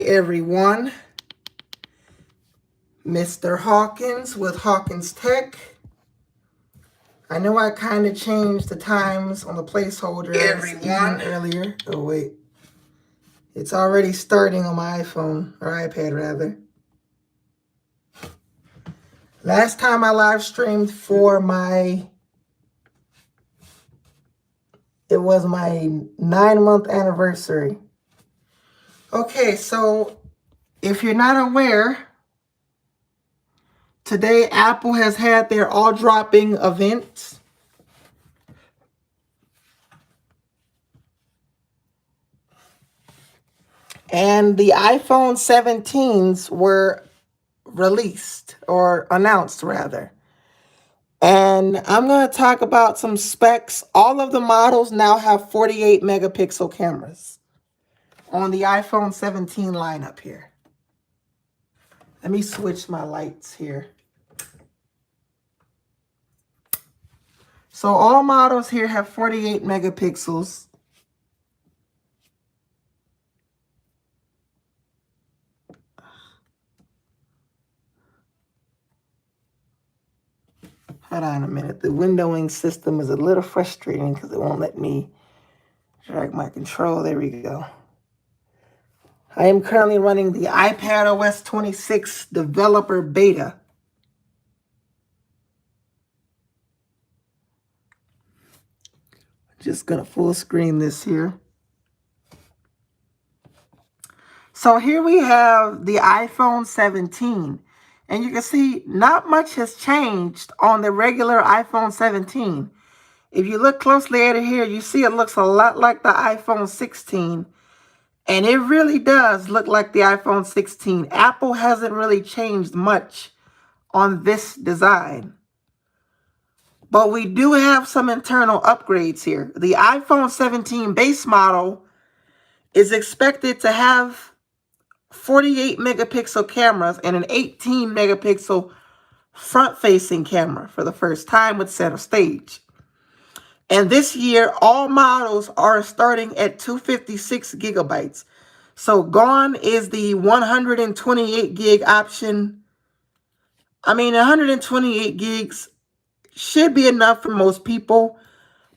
Everyone, Mr. Hawkins with Hawkins Tech. I know I kind of changed the times on the placeholder everyone earlier. Oh wait, it's already starting on my iPhone or iPad rather. Last time I live streamed for it was my 9-month anniversary. Okay, so if you're not aware, today Apple has had their all dropping event. And the iPhone 17s were released or announced rather. And I'm going to talk about some specs. All of the models now have 48 megapixel cameras on the iPhone 17 lineup here. Let me switch my lights here. So all models here have 48 megapixels. Hold on a minute. The windowing system is a little frustrating because it won't let me drag my control. There we go. I am currently running the iPadOS 26 developer beta. Just gonna full screen this here. So here we have the iPhone 17. And you can see not much has changed on the regular iPhone 17. If you look closely at it here, you see it looks a lot like the iPhone 16. And it really does look like the iPhone 16. Apple hasn't really changed much on this design. But we do have some internal upgrades here. The iPhone 17 base model is expected to have 48 megapixel cameras and an 18 megapixel front-facing camera for the first time with center stage. And this year, all models are starting at 256 gigabytes. So gone is the 128 gig option. 128 gigs should be enough for most people,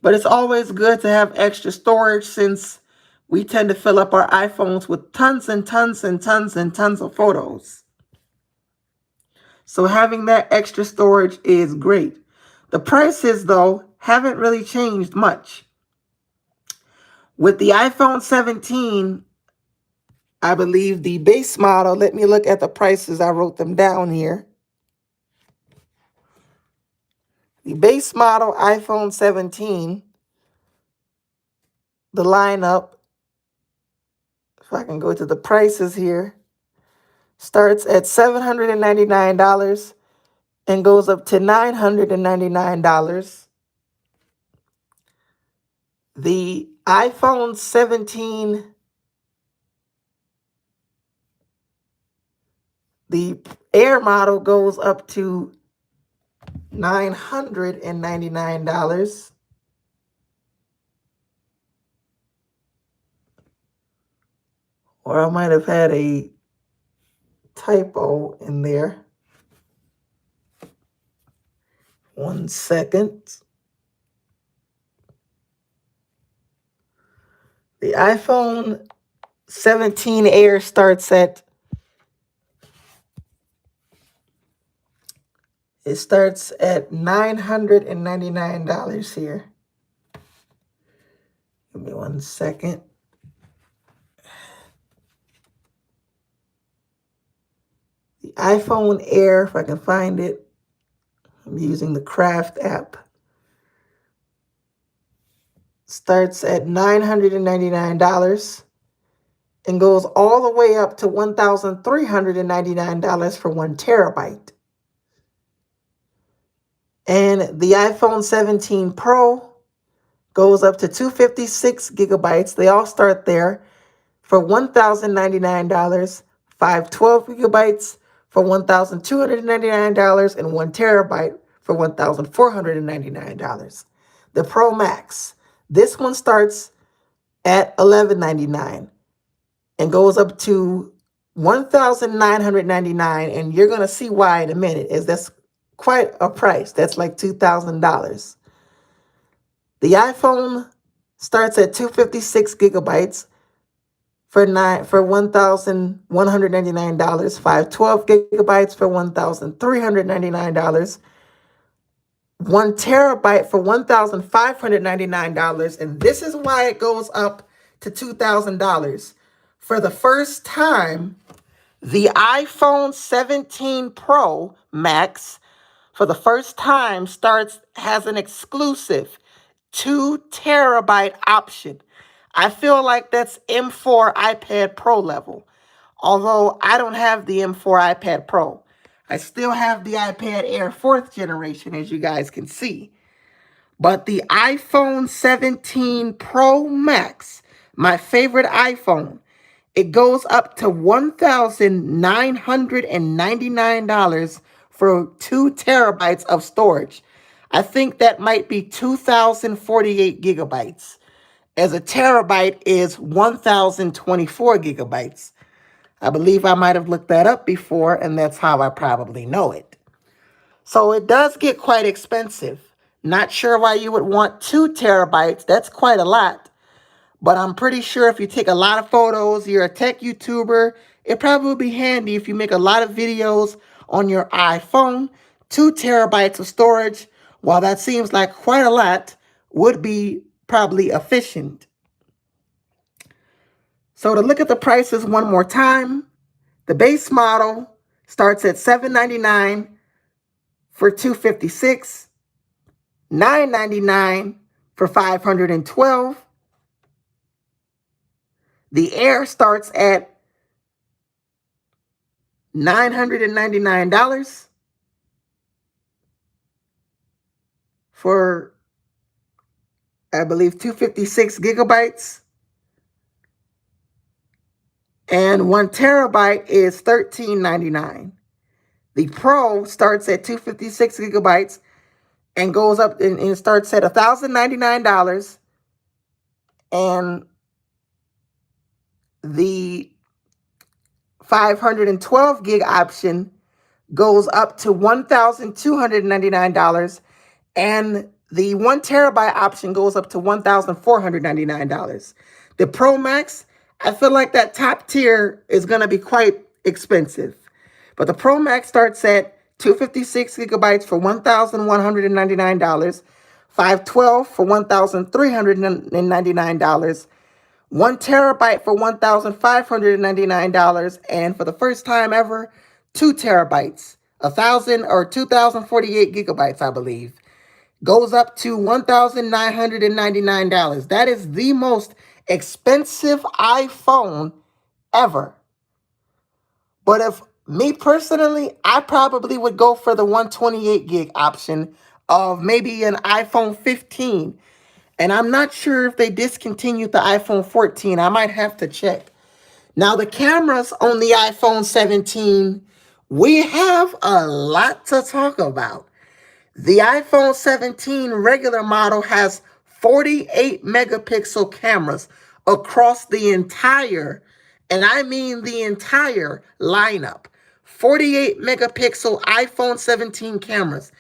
but it's always good to have extra storage since we tend to fill up our iPhones with tons and tons and tons and tons of photos. So having that extra storage is great. The prices, though, haven't really changed much. With the iPhone 17, I believe the base model, let me look at the prices. I wrote them down here. The base model iPhone 17, the lineup, if I can go to the prices here, starts at $799 and goes up to $999. The iPhone 17, the Air model goes up to $999. Or I might have had a typo in there. 1 second. The iPhone 17 Air starts at $999 here. Give me 1 second. The iPhone Air, if I can find it, I'm using the Craft app, starts at $999 and goes all the way up to $1,399 for 1 terabyte. And the iPhone 17 Pro goes up to 256 gigabytes. They all start there for $1,099, 512 gigabytes for $1,299, and 1 terabyte for $1,499. The Pro Max, this one starts at $1,199 and goes up to $1,999, and you're going to see why in a minute, is that's quite a price. That's like $2,000. The iPhone starts at 256 gigabytes for $1,199, 512 gigabytes for $1,399, 1 terabyte for $1,599, and this is why it goes up to $2,000. For the first time, the iPhone 17 Pro Max, for the first time, has an exclusive 2 terabyte option. I feel like that's M4 iPad Pro level. Although I don't have the M4 iPad Pro. I still have the iPad Air 4th generation, as you guys can see. But the iPhone 17 Pro Max, my favorite iPhone, it goes up to $1,999 for 2 terabytes of storage. I think that might be 2,048 gigabytes, as a terabyte is 1,024 gigabytes. I believe I might have looked that up before, and that's how I probably know it. So it does get quite expensive. Not sure why you would want 2 terabytes. That's quite a lot. But I'm pretty sure if you take a lot of photos, you're a tech YouTuber, it probably would be handy if you make a lot of videos on your iPhone. 2 terabytes of storage, while that seems like quite a lot, would be probably efficient. So to look at the prices one more time, the base model starts at $799 for 256, $999 for 512. The Air starts at $999 for, I believe, 256 gigabytes. And 1 terabyte is $13.99. The Pro starts at 256 gigabytes and goes up and starts at $1,099. And the 512 gig option goes up to $1,299. And the 1 terabyte option goes up to $1,499. The Pro Max, I feel like that top tier is going to be quite expensive. But the Pro Max starts at 256 gigabytes for $1,199, 512 for $1,399, 1 terabyte for $1,599, and for the first time ever, 2 terabytes, 2,048 gigabytes, I believe, goes up to $1,999. That is the most expensive iPhone ever. But if me personally, I probably would go for the 128 gig option of maybe an iPhone 15. And I'm not sure if they discontinued the iPhone 14. I might have to check. Now, the cameras on the iPhone 17, we have a lot to talk about. The iPhone 17 regular model has 48 megapixel cameras across the entire, and I mean the entire lineup. 48 megapixel iPhone 17 cameras.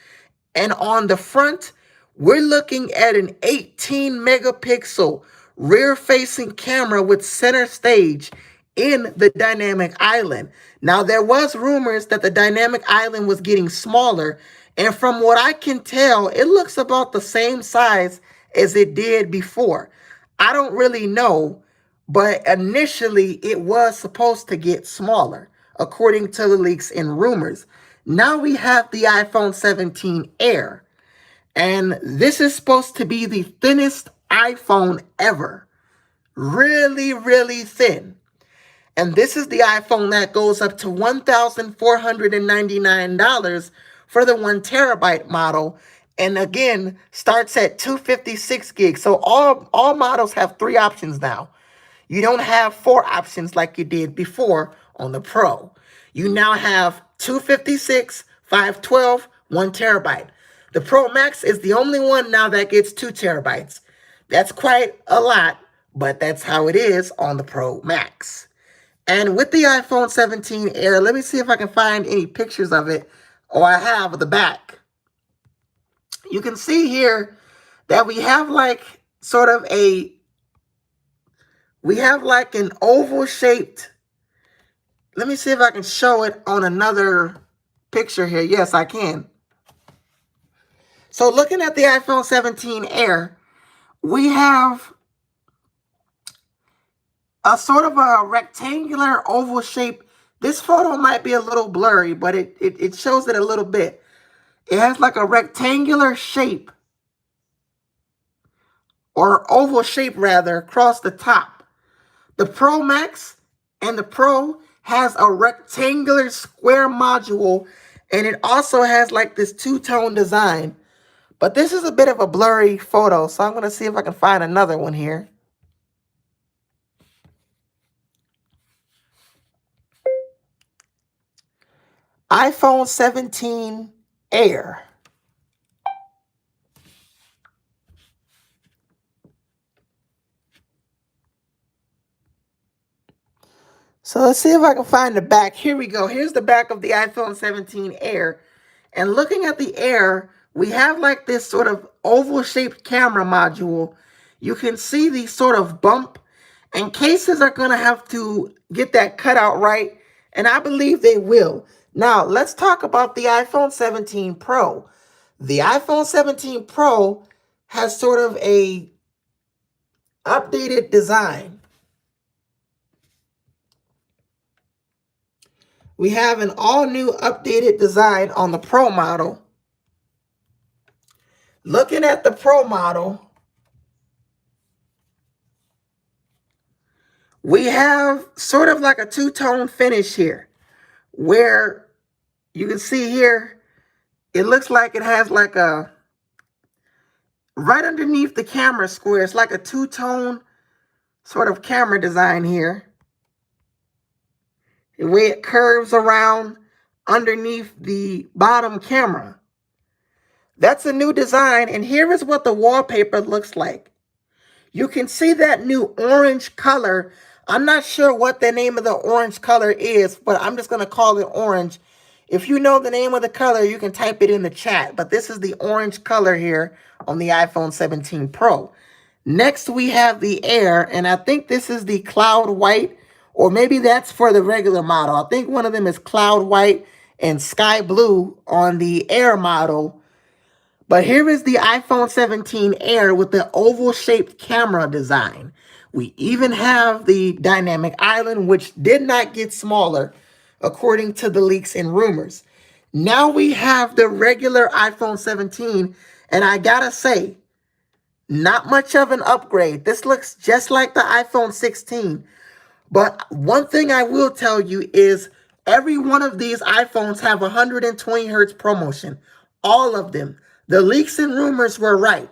And on the front, we're looking at an 18 megapixel rear-facing camera with center stage in the dynamic island. Now, there was rumors that the dynamic island was getting smaller, and from what I can tell, it looks about the same size as it did before. I don't really know, but initially it was supposed to get smaller, according to the leaks and rumors. Now we have the iPhone 17 Air, and this is supposed to be the thinnest iPhone ever. Really, really thin. And this is the iPhone that goes up to $1,499 for the 1 terabyte model. And again, starts at 256 gigs. So all models have 3 options now. You don't have 4 options like you did before on the Pro. You now have 256, 512, 1 terabyte. The Pro Max is the only one now that gets 2 terabytes. That's quite a lot, but that's how it is on the Pro Max. And with the iPhone 17 Air, let me see if I can find any pictures of it, or I have the back. You can see here that we have like sort of we have like an oval shaped, let me see if I can show it on another picture here. Yes, I can. So looking at the iPhone 17 Air, we have a sort of a rectangular oval shape. This photo might be a little blurry, but it shows it a little bit. It has like a rectangular shape, or oval shape rather, across the top. The Pro Max and the Pro has a rectangular square module, and it also has like this two-tone design. But this is a bit of a blurry photo, so I'm going to see if I can find another one here. iPhone 17 Air. So let's see if I can find the back. Here we go. Here's the back of the iPhone 17 Air. And looking at the Air, we have like this sort of oval-shaped camera module. You can see the sort of bump, and cases are going to have to get that cut out right, and I believe they will. Now, let's talk about the iPhone 17 Pro. The iPhone 17 Pro has sort of a updated design. We have an all-new updated design on the Pro model. Looking at the Pro model, we have sort of like a two-tone finish here, where you can see here, it looks like it has like a, right underneath the camera square, it's like a two-tone sort of camera design here. The way it curves around underneath the bottom camera. That's a new design, and here is what the wallpaper looks like. You can see that new orange color. I'm not sure what the name of the orange color is, but I'm just going to call it orange. If you know the name of the color, you can type it in the chat. But this is the orange color here on the iPhone 17 Pro. Next, we have the Air, and I think this is the cloud white, or maybe that's for the regular model. I think one of them is cloud white and sky blue on the Air model. But here is the iPhone 17 Air with the oval-shaped camera design. We even have the dynamic island, which did not get smaller, according to the leaks and rumors. Now we have the regular iPhone 17, and I gotta say, not much of an upgrade. This looks just like the iPhone 16. But one thing I will tell you is every one of these iPhones have 120 hertz ProMotion. All of them. The leaks and rumors were right.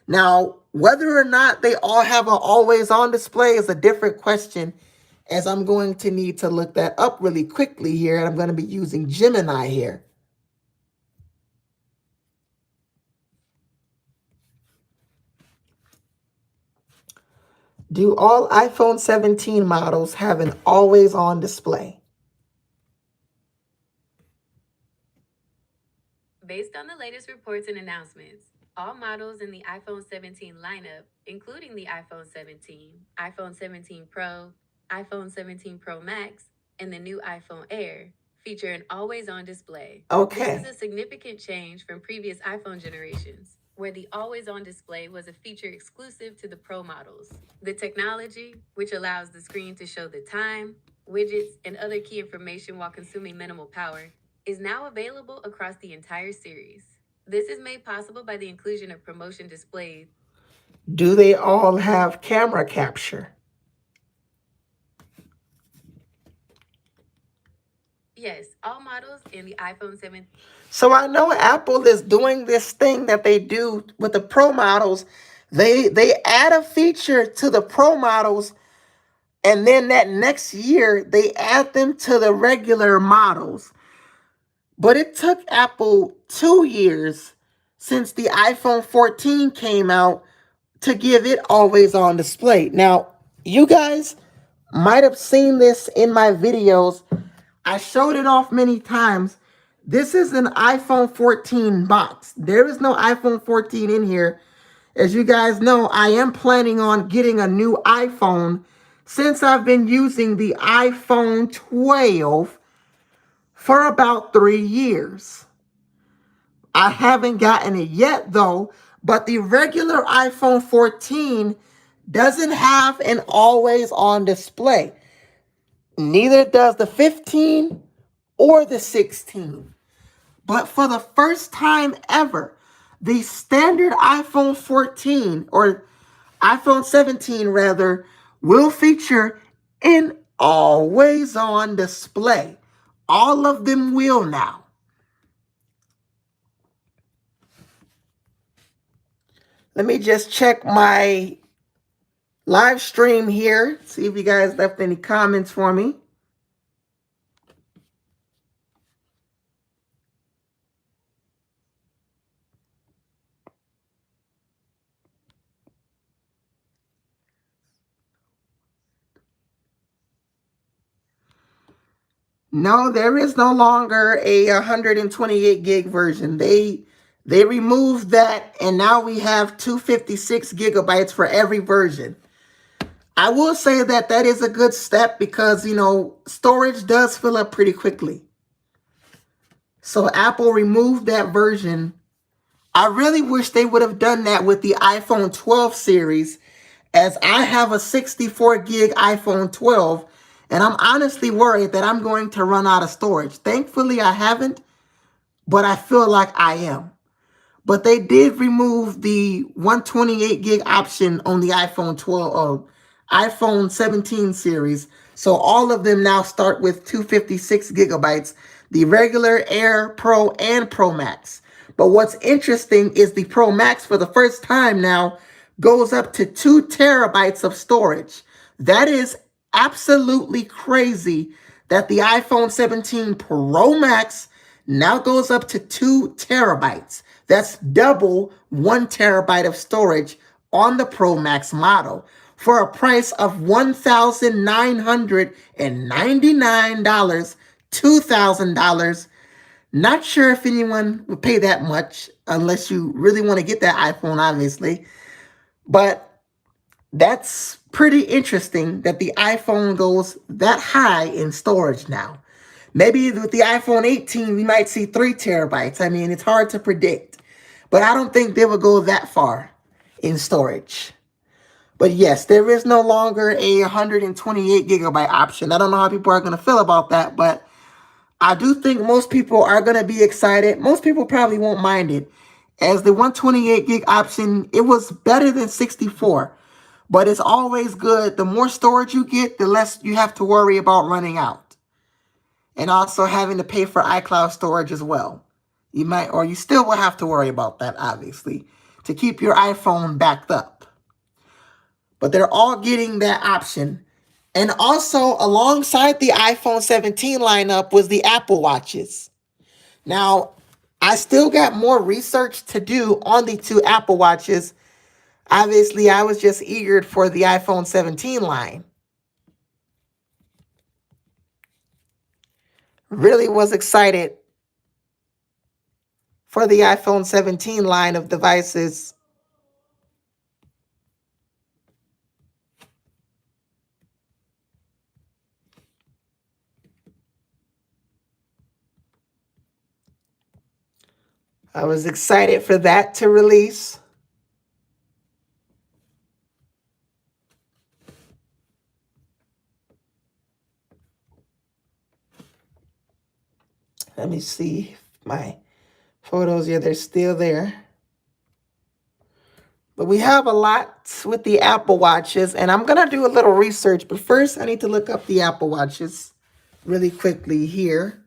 Now, whether or not they all have an always-on display is a different question, as I'm going to need to look that up really quickly here, and I'm going to be using Gemini here. Do all iPhone 17 models have an always-on display? Based on the latest reports and announcements, all models in the iPhone 17 lineup, including the iPhone 17, iPhone 17 Pro, iPhone 17 Pro Max, and the new iPhone Air, feature an always-on display. Okay. This is a significant change from previous iPhone generations, where the always-on display was a feature exclusive to the Pro models. The technology, which allows the screen to show the time, widgets, and other key information while consuming minimal power, is now available across the entire series. This is made possible by the inclusion of ProMotion displays. Do they all have camera capture? Yes, all models in the iPhone 7. So I know Apple is doing this thing that they do with the Pro models. They add a feature to the Pro models, and then that next year they add them to the regular models. But it took Apple 2 years since the iPhone 14 came out to give it always on display. Now, you guys, might have seen this in my videos. I showed it off many times. This is an iPhone 14 box. There is no iPhone 14 in here. As you guys know, I am planning on getting a new iPhone since I've been using the iPhone 12 for about 3 years. I haven't gotten it yet though, but the regular iPhone 14 doesn't have an always on display. Neither does the 15 or the 16. But for the first time ever, the standard iPhone 14 or iPhone 17 rather will feature an always on display. All of them will now. Let me just check my live stream here, see if you guys left any comments for me. No, there is no longer a 128 gig version. They removed that, and now we have 256 gigabytes for every version. I will say that that is a good step because, storage does fill up pretty quickly. So Apple removed that version. I really wish they would have done that with the iPhone 12 series, as I have a 64 gig iPhone 12, and I'm honestly worried that I'm going to run out of storage. Thankfully, I haven't, but I feel like I am. But they did remove the 128 gig option on the iPhone 12 or iPhone 17 series. So all of them now start with 256 gigabytes, the regular, Air, Pro, and Pro Max. But what's interesting is the Pro Max for the first time now goes up to 2 terabytes of storage. That is absolutely crazy that the iPhone 17 Pro Max now goes up to 2 terabytes. That's double 1 terabyte of storage on the Pro Max model for a price of $1,999, $2,000. Not sure if anyone would pay that much unless you really want to get that iPhone, obviously. But that's pretty interesting that the iPhone goes that high in storage now. Maybe with the iPhone 18, we might see 3 terabytes. I mean, it's hard to predict. But I don't think they will go that far in storage. But yes, there is no longer a 128 gigabyte option. I don't know how people are going to feel about that, but I do think most people are going to be excited. Most people probably won't mind it. As the 128 gig option, it was better than 64. But it's always good. The more storage you get, the less you have to worry about running out. And also having to pay for iCloud storage as well. You still will have to worry about that, obviously, to keep your iPhone backed up. But they're all getting that option. And also, alongside the iPhone 17 lineup was the Apple Watches. Now, I still got more research to do on the 2 Apple Watches. Obviously, I was just eager for the iPhone 17 line. Really was excited for the iPhone 17 line of devices. I was excited for that to release. Let me see my photos. Yeah, they're still there. But we have a lot with the Apple Watches, and I'm going to do a little research. But first, I need to look up the Apple Watches really quickly here.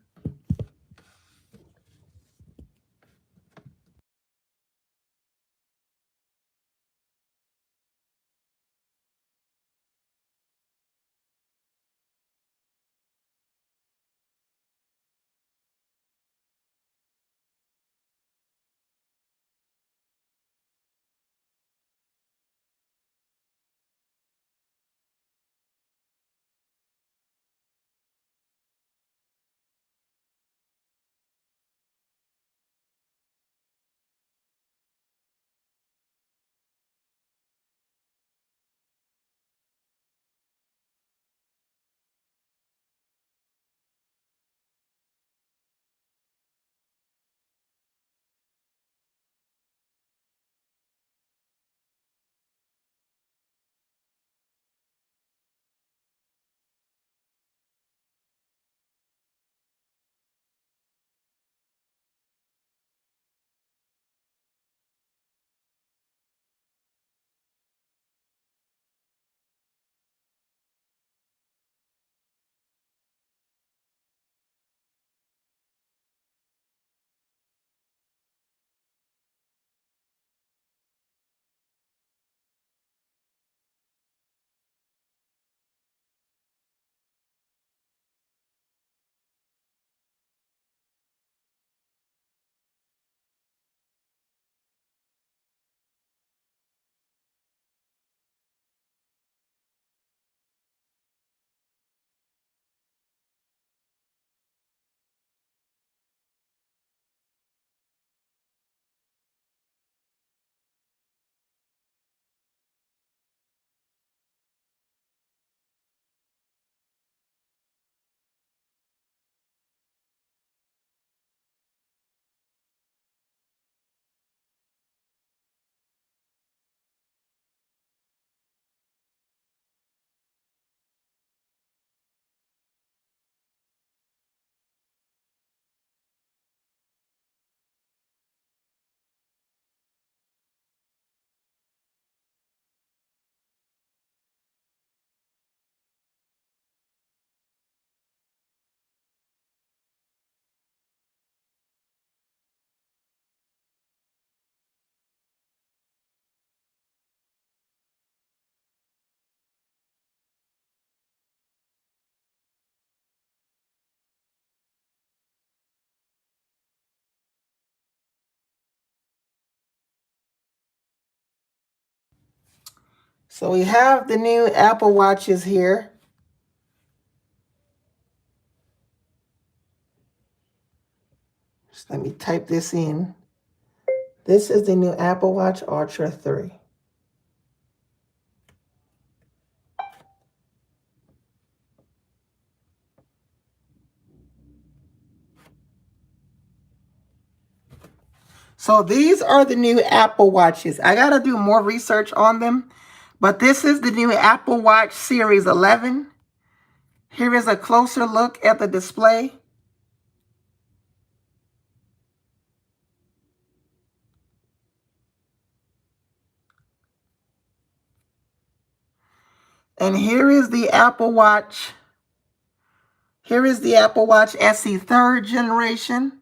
So we have the new Apple Watches here. Just let me type this in. This is the new Apple Watch Ultra 3. So these are the new Apple Watches. I got to do more research on them, but this is the new Apple Watch Series 11. Here is a closer look at the display. And here is the Apple Watch. Here is the Apple Watch SE 3rd generation.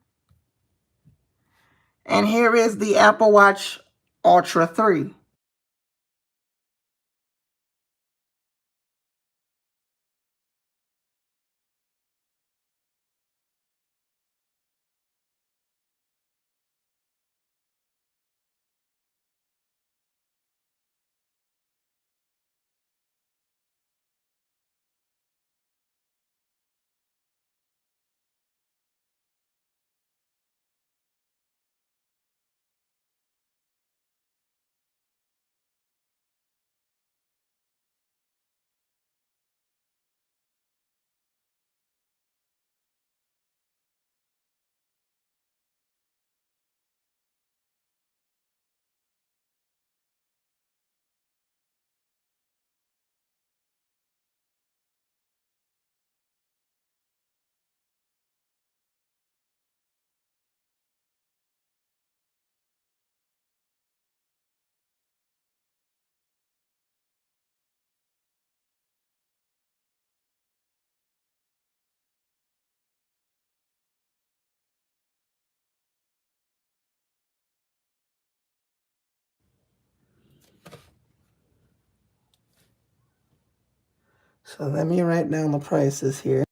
And here is the Apple Watch Ultra 3. So let me write down the prices here.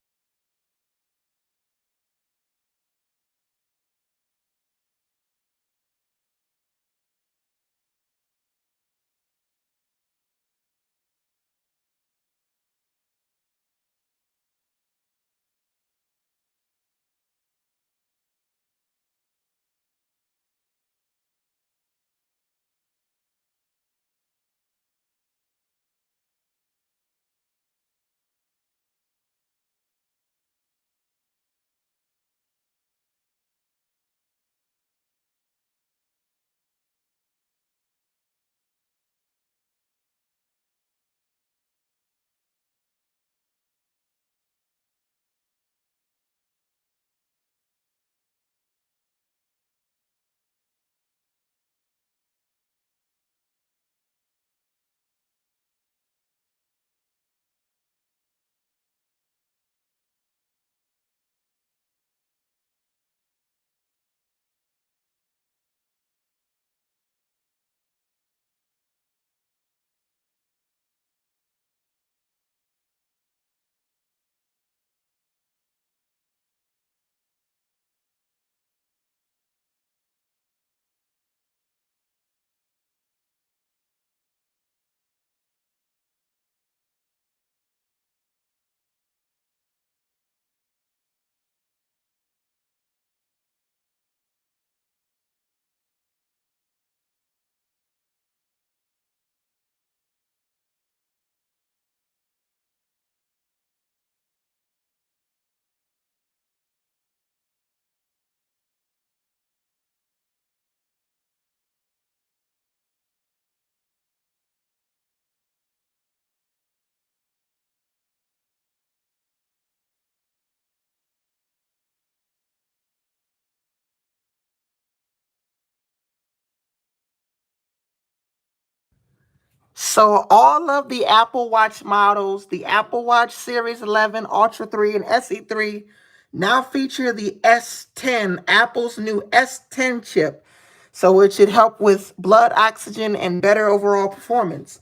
So all of the Apple Watch models, the Apple Watch Series 11, Ultra 3, and SE3 now feature the S10, Apple's new S10 chip. So it should help with blood oxygen and better overall performance.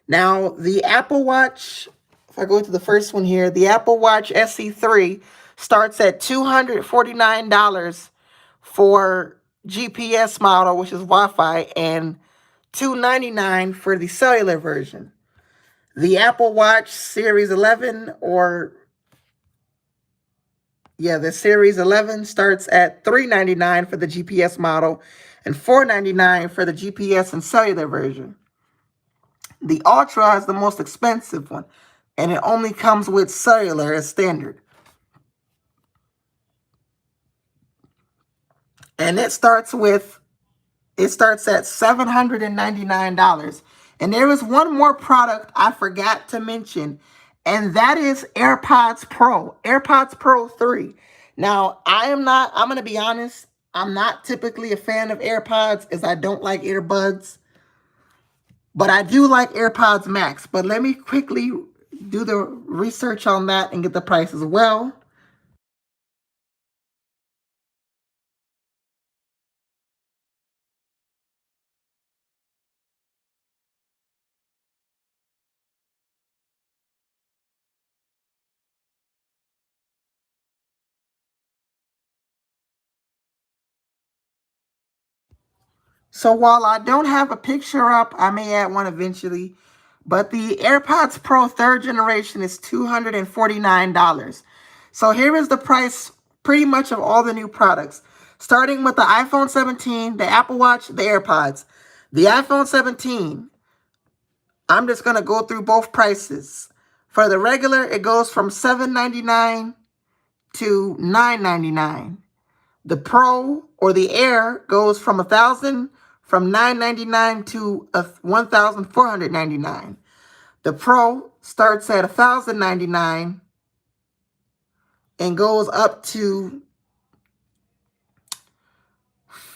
Now, the Apple Watch, if I go to the first one here, the Apple Watch SE3 starts at $249 for GPS model, which is Wi-Fi, and $299 for the cellular version. The Apple Watch Series 11 the Series 11 starts at $399 for the GPS model and $499 for the GPS and cellular version. The Ultra is the most expensive one, and it only comes with cellular as standard. And it starts at $799. And there is one more product I forgot to mention, and that is AirPods Pro. AirPods Pro 3. Now, I'm going to be honest, I'm not typically a fan of AirPods as I don't like earbuds. But I do like AirPods Max. But let me quickly do the research on that and get the price as well. So while I don't have a picture up, I may add one eventually. But the AirPods Pro 3rd generation is $249. So here is the price pretty much of all the new products. Starting with the iPhone 17, the Apple Watch, the AirPods. The iPhone 17, I'm just going to go through both prices. For the regular, it goes from $799 to $999. The Pro or the Air goes from $999 to $1,499. The Pro starts at $1,099 and goes up to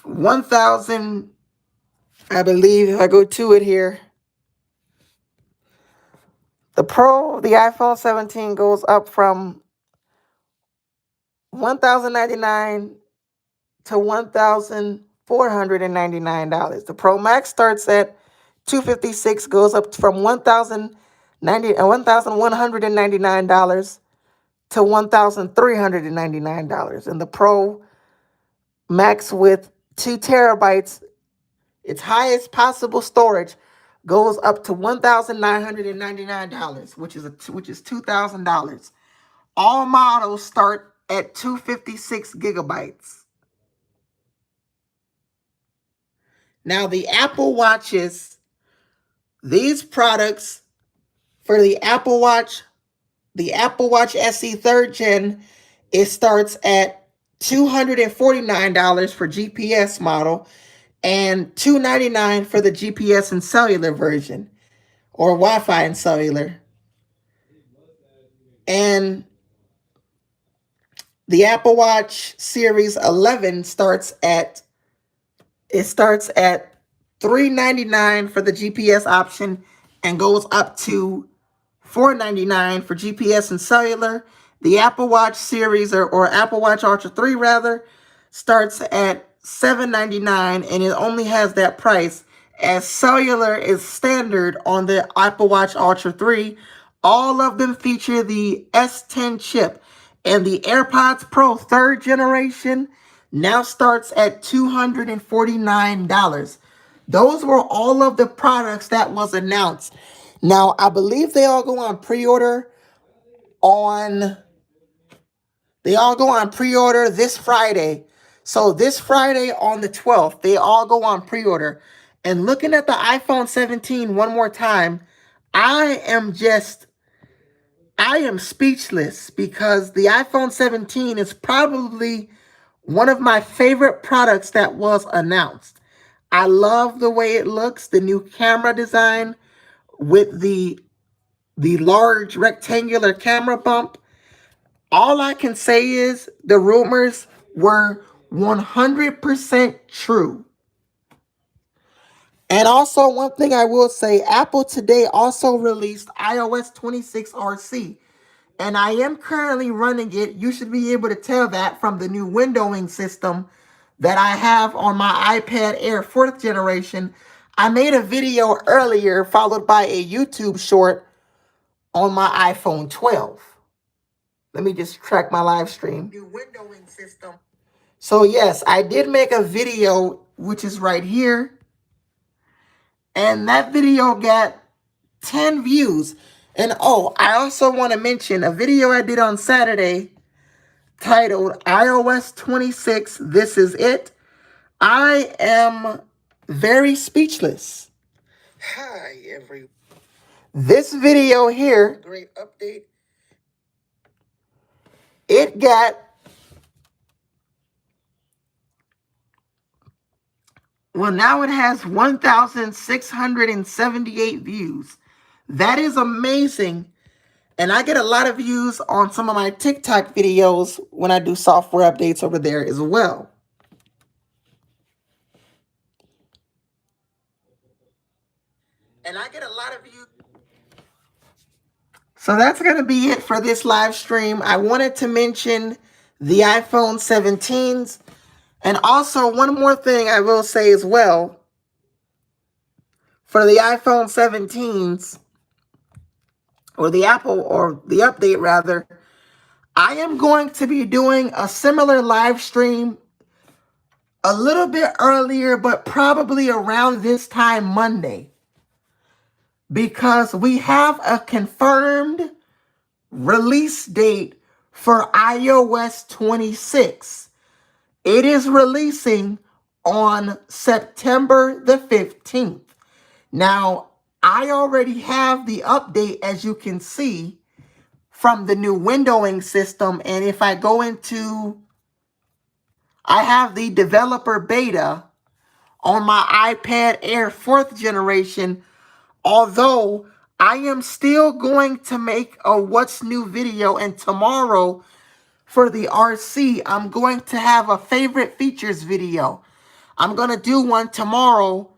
$1,000. I believe if I go to it here, the Pro, the iPhone 17 goes up from $1,099 to $1,499. The Pro Max starts at $256, goes up from $1,199 to $1,399. And the Pro Max with 2 terabytes, its highest possible storage, goes up to $1,999, which is $2,000. All models start at 256 gigabytes. Now the Apple Watches, these products for the Apple Watch SE 3rd Gen, it starts at $249 for GPS model and $299 for the GPS and cellular version, or Wi-Fi and cellular. And the Apple Watch Series 11 starts at $399 for the GPS option and goes up to $499 for GPS and cellular. The Apple Watch Series or Apple Watch Ultra 3 rather starts at $799, and it only has that price as cellular is standard on the Apple Watch Ultra 3. All of them feature the S10 chip, and the AirPods Pro 3rd generation now starts at $249. Those were all of the products that was announced. Now, I believe they all go on pre-order this Friday. So this Friday on the 12th, they all go on pre-order. And looking at the iPhone 17 one more time, I am speechless because the iPhone 17 is probably one of my favorite products that was announced. I love the way it looks, the new camera design with the large rectangular camera bump. All I can say is the rumors were 100% true. And also, one thing I will say, Apple today also released iOS 26 RC. And I am currently running it. You should be able to tell that from the new windowing system that I have on my iPad Air 4th generation. I made a video earlier followed by a YouTube short on my iPhone 12. Let me just track my live stream. New windowing system. So yes, I did make a video, which is right here. And that video got 10 views. And oh, I also want to mention a video I did on Saturday titled iOS 26, This Is It. I am very speechless. Hi, everyone. This video here, great update. It got now it has 1,678 views. That is amazing. And I get a lot of views on some of my TikTok videos when I do software updates over there as well. And I get a lot of views. So that's going to be it for this live stream. I wanted to mention the iPhone 17s. And also, one more thing I will say as well. For the iPhone 17s, or the Apple, or the update rather, I am going to be doing a similar live stream a little bit earlier, but probably around this time Monday. Because we have a confirmed release date for iOS 26. It is releasing on September the 15th. Now, I already have the update, as you can see, from the new windowing system. And if I go into, I have the developer beta on my iPad Air 4th generation, although I am still going to make a what's new video, and tomorrow for the RC, I'm going to have a favorite features video. I'm going to do one tomorrow.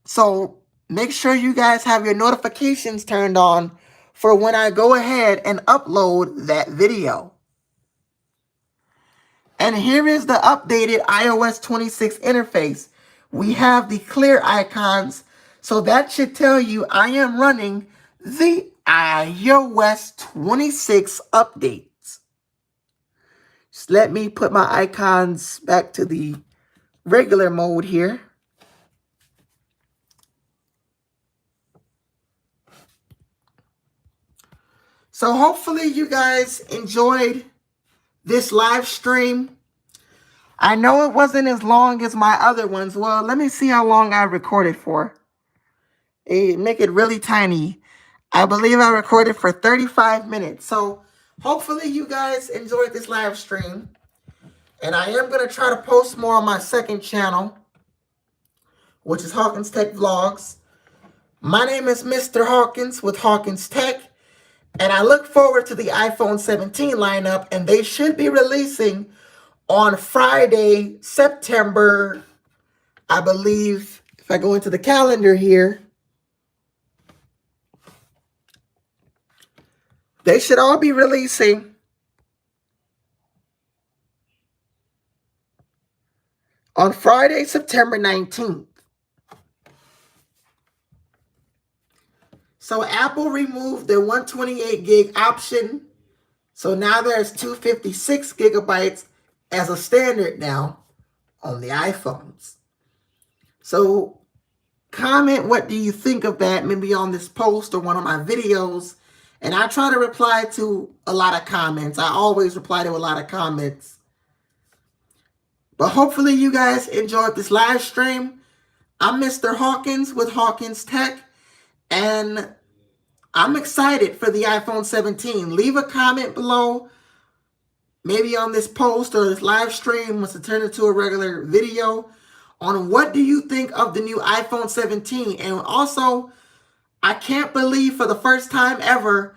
So make sure you guys have your notifications turned on for when I go ahead and upload that video. And here is the updated iOS 26 interface. We have the clear icons. So that should tell you I am running the iOS 26 updates. Just let me put my icons back to the regular mode here. So hopefully you guys enjoyed this live stream. I know it wasn't as long as my other ones. Well, let me see how long I recorded for. Make it really tiny. I believe I recorded for 35 minutes. So hopefully you guys enjoyed this live stream. And I am going to try to post more on my second channel, which is Hawkins Tech Vlogs. My name is Mr. Hawkins with Hawkins Tech. And I look forward to the iPhone 17 lineup. And they should be releasing on Friday, September, I believe, if I go into the calendar here, they should all be releasing on Friday, September 19th. So Apple removed their 128 gig option. So now there's 256 gigabytes as a standard now on the iPhones. So comment what do you think of that, maybe on this post or one of my videos. And I try to reply to a lot of comments. I always reply to a lot of comments. But hopefully you guys enjoyed this live stream. I'm Mr. Hawkins with Hawkins Tech. And I'm excited for the iPhone 17. Leave a comment below, maybe on this post or this live stream once it turns into a regular video, on what do you think of the new iPhone 17. And also, I can't believe for the first time ever,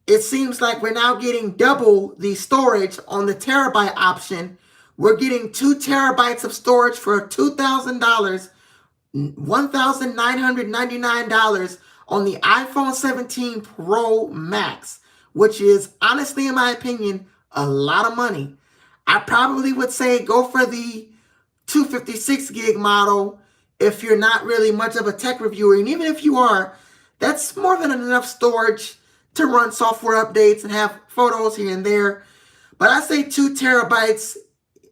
it seems like we're now getting double the storage on the terabyte option. We're getting 2 terabytes of storage for $2,000, $1,999 on the iPhone 17 Pro Max, which is, honestly, in my opinion, a lot of money. I probably would say go for the 256 gig model if you're not really much of a tech reviewer. And even if you are, that's more than enough storage to run software updates and have photos here and there. But I say 2 terabytes.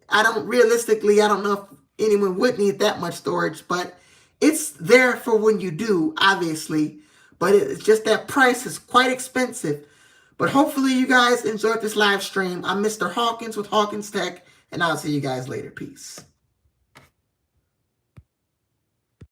I don't know if anyone would need that much storage, but It's there for when you do, obviously, but it's just that price is quite expensive. But hopefully you guys enjoyed this live stream. I'm Mr. Hawkins with Hawkins Tech, and I'll see you guys later. Peace.